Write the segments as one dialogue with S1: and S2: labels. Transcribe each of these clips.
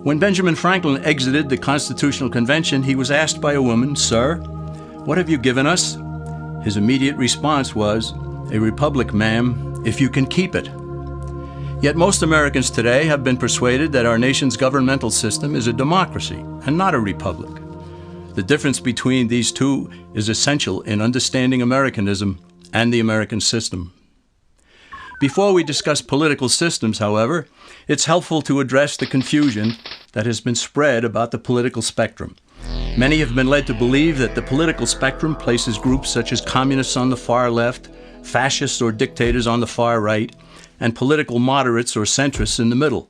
S1: When Benjamin Franklin exited the Constitutional Convention, he was asked by a woman, "Sir, what have you given us?" His immediate response was, "A republic, ma'am, if you can keep it." Yet most Americans today have been persuaded that our nation's governmental system is a democracy and not a republic. The difference between these two is essential in understanding Americanism and the American system. Before we discuss political systems, however, it's helpful to address the confusion that has been spread about the political spectrum. Many have been led to believe that the political spectrum places groups such as communists on the far left, fascists or dictators on the far right, and political moderates or centrists in the middle.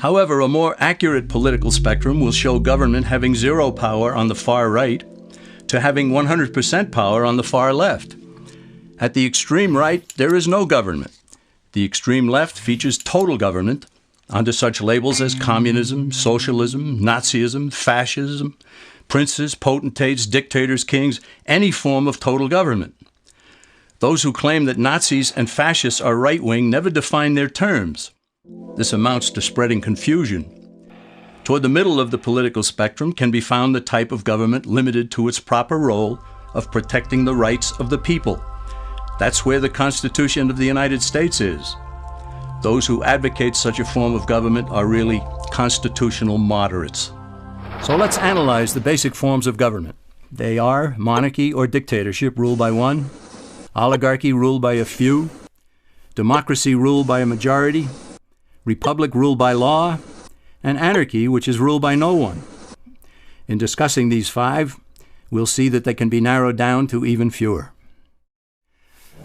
S1: However, a more accurate political spectrum will show government having zero power on the far right to having 100% power on the far left. At the extreme right, there is no government. The extreme left features total government under such labels as communism, socialism, Nazism, fascism, princes, potentates, dictators, kings, any form of total government. Those who claim that Nazis and fascists are right-wing never define their terms. This amounts to spreading confusion. Toward the middle of the political spectrum can be found the type of government limited to its proper role of protecting the rights of the people. That's where the Constitution of the United States is. Those who advocate such a form of government are really constitutional moderates. So let's analyze the basic forms of government. They are monarchy or dictatorship ruled by one, oligarchy ruled by a few, democracy ruled by a majority, republic ruled by law, and anarchy, which is ruled by no one. In discussing these five, we'll see that they can be narrowed down to even fewer.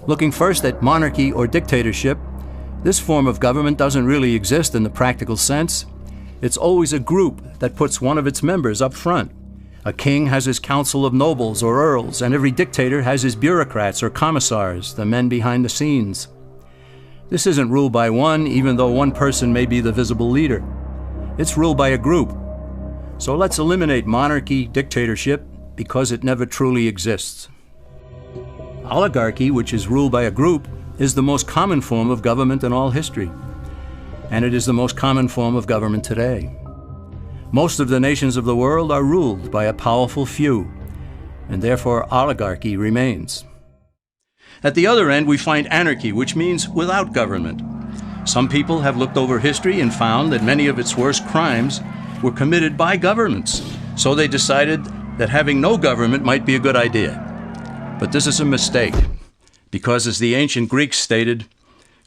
S1: Looking first at monarchy or dictatorship, this form of government doesn't really exist in the practical sense. It's always a group that puts one of its members up front. A king has his council of nobles or earls, and every dictator has his bureaucrats or commissars, the men behind the scenes. This isn't ruled by one, even though one person may be the visible leader. It's ruled by a group. So let's eliminate monarchy, dictatorship, because it never truly exists. Oligarchy, which is ruled by a group, is the most common form of government in all history. And it is the most common form of government today. Most of the nations of the world are ruled by a powerful few, and therefore oligarchy remains. At the other end, we find anarchy, which means without government. Some people have looked over history and found that many of its worst crimes were committed by governments. So they decided that having no government might be a good idea. But this is a mistake, because as the ancient Greeks stated,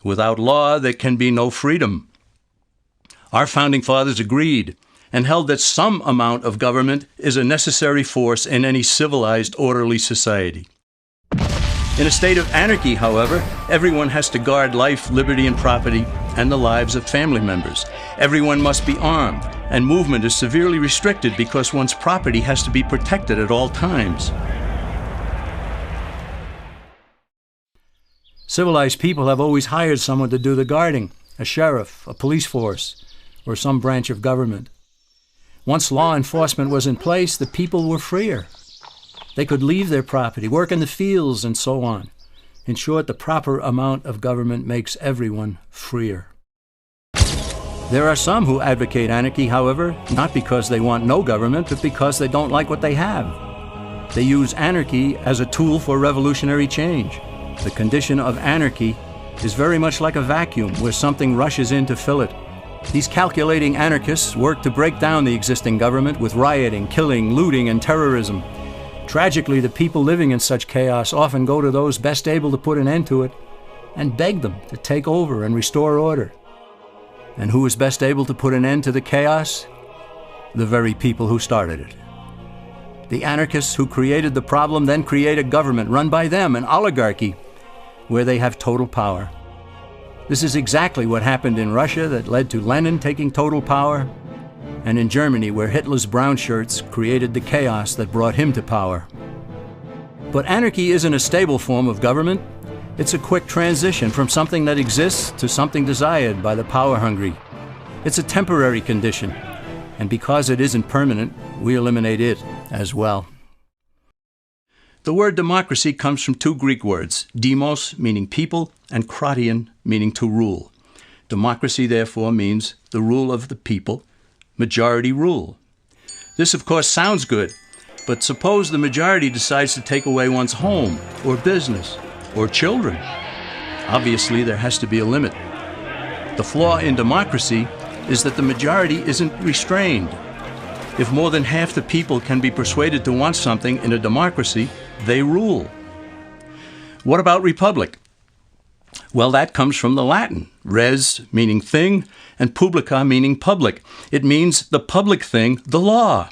S1: without law there can be no freedom. Our founding fathers agreed and held that some amount of government is a necessary force in any civilized, orderly society. In a state of anarchy, however, everyone has to guard life, liberty, and property, and the lives of family members. Everyone must be armed, and movement is severely restricted because one's property has to be protected at all times. Civilized people have always hired someone to do the guarding, a sheriff, a police force, or some branch of government. Once law enforcement was in place, the people were freer. They could leave their property, work in the fields, and so on. In short, the proper amount of government makes everyone freer. There are some who advocate anarchy, however, not because they want no government, but because they don't like what they have. They use anarchy as a tool for revolutionary change. The condition of anarchy is very much like a vacuum where something rushes in to fill it. These calculating anarchists work to break down the existing government with rioting, killing, looting, and terrorism. Tragically, the people living in such chaos often go to those best able to put an end to it and beg them to take over and restore order. And who is best able to put an end to the chaos? The very people who started it. The anarchists who created the problem then create a government run by them, an oligarchy, where they have total power. This is exactly what happened in Russia that led to Lenin taking total power, and in Germany where Hitler's brown shirts created the chaos that brought him to power. But anarchy isn't a stable form of government. It's a quick transition from something that exists to something desired by the power-hungry. It's a temporary condition, and because it isn't permanent, we eliminate it as well. The word democracy comes from two Greek words, demos, meaning people, and kratein, meaning to rule. Democracy, therefore, means the rule of the people, majority rule. This, of course, sounds good, but suppose the majority decides to take away one's home, or business, or children. Obviously, there has to be a limit. The flaw in democracy is that the majority isn't restrained. If more than half the people can be persuaded to want something in a democracy, they rule. What about republic? Well, that comes from the Latin, res meaning thing, and publica meaning public. It means the public thing, the law.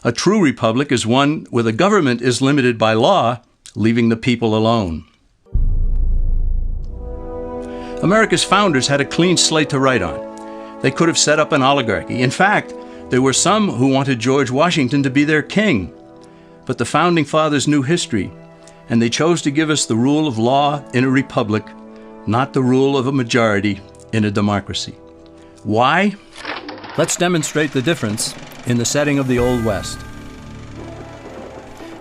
S1: A true republic is one where the government is limited by law, leaving the people alone. America's founders had a clean slate to write on. They could have set up an oligarchy. In fact, there were some who wanted George Washington to be their king. But the Founding Fathers knew history, and they chose to give us the rule of law in a republic, not the rule of a majority in a democracy. Why? Let's demonstrate the difference in the setting of the Old West.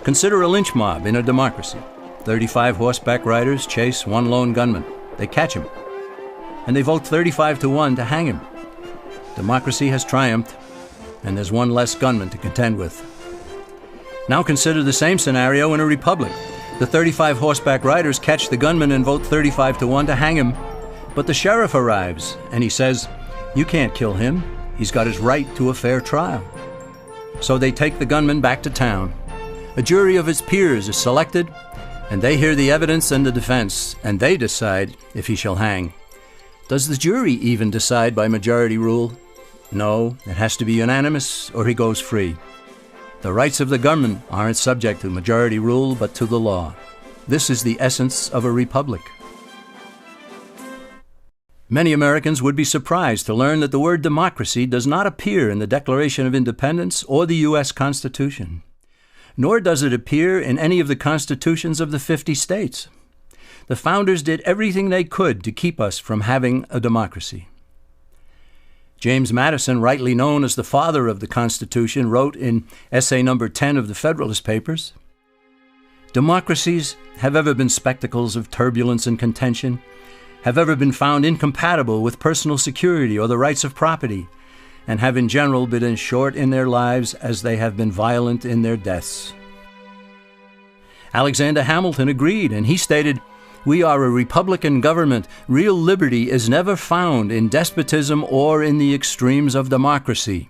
S1: Consider a lynch mob in a democracy. 35 horseback riders chase one lone gunman. They catch him, and they vote 35-1 to hang him. Democracy has triumphed, and there's one less gunman to contend with. Now consider the same scenario in a republic. The 35 horseback riders catch the gunman and vote 35-1 to hang him, but the sheriff arrives, and he says, "You can't kill him. He's got his right to a fair trial." So they take the gunman back to town. A jury of his peers is selected, and they hear the evidence and the defense, and they decide if he shall hang. Does the jury even decide by majority rule? No, it has to be unanimous or he goes free. The rights of the gunman aren't subject to majority rule, but to the law. This is the essence of a republic. Many Americans would be surprised to learn that the word democracy does not appear in the Declaration of Independence or the U.S. Constitution, nor does it appear in any of the constitutions of the 50 states. The founders did everything they could to keep us from having a democracy. James Madison, rightly known as the father of the Constitution, wrote in essay number 10 of the Federalist Papers, "Democracies have ever been spectacles of turbulence and contention, have ever been found incompatible with personal security or the rights of property, and have in general been as short in their lives as they have been violent in their deaths." Alexander Hamilton agreed, and he stated, "We are a republican government. Real liberty is never found in despotism or in the extremes of democracy."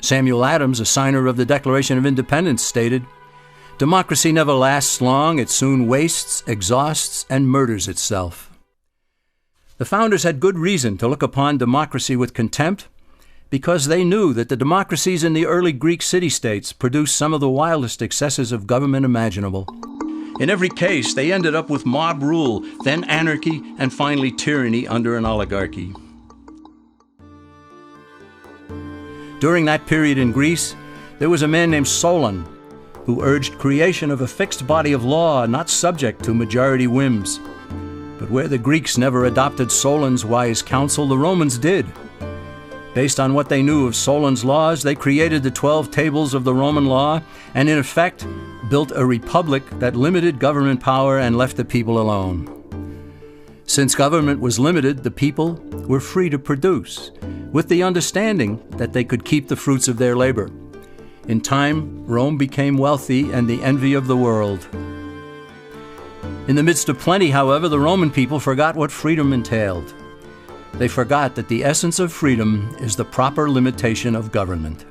S1: Samuel Adams, a signer of the Declaration of Independence, stated, "Democracy never lasts long. It soon wastes, exhausts, and murders itself." The founders had good reason to look upon democracy with contempt, because they knew that the democracies in the early Greek city-states produced some of the wildest excesses of government imaginable. In every case, they ended up with mob rule, then anarchy, and finally tyranny under an oligarchy. During that period in Greece, there was a man named Solon who urged creation of a fixed body of law not subject to majority whims. But where the Greeks never adopted Solon's wise counsel, the Romans did. Based on what they knew of Solon's laws, they created the 12 tables of the Roman law and, in effect, built a republic that limited government power and left the people alone. Since government was limited, the people were free to produce, with the understanding that they could keep the fruits of their labor. In time, Rome became wealthy and the envy of the world. In the midst of plenty, however, the Roman people forgot what freedom entailed. They forgot that the essence of freedom is the proper limitation of government.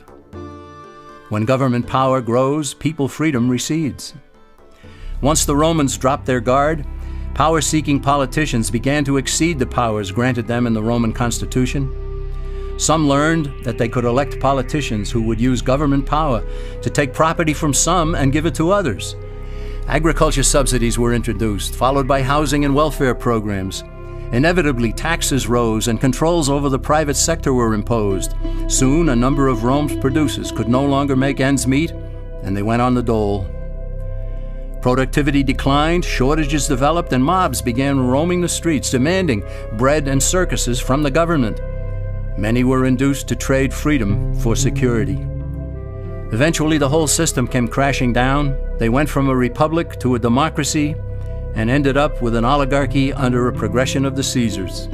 S1: When government power grows, people freedom recedes. Once the Romans dropped their guard, power-seeking politicians began to exceed the powers granted them in the Roman Constitution. Some learned that they could elect politicians who would use government power to take property from some and give it to others. Agriculture subsidies were introduced, followed by housing and welfare programs. Inevitably, taxes rose and controls over the private sector were imposed. Soon, a number of Rome's producers could no longer make ends meet, and they went on the dole. Productivity declined, shortages developed, and mobs began roaming the streets, demanding bread and circuses from the government. Many were induced to trade freedom for security. Eventually, the whole system came crashing down. They went from a republic to a democracy, and ended up with an oligarchy under a progression of the Caesars.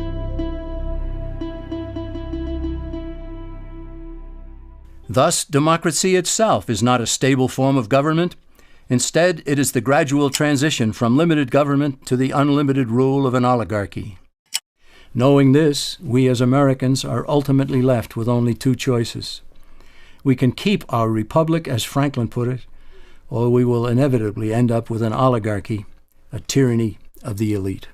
S1: Thus, democracy itself is not a stable form of government. Instead, it is the gradual transition from limited government to the unlimited rule of an oligarchy. Knowing this, we as Americans are ultimately left with only two choices. We can keep our republic, as Franklin put it, or we will inevitably end up with an oligarchy, a tyranny of the elite.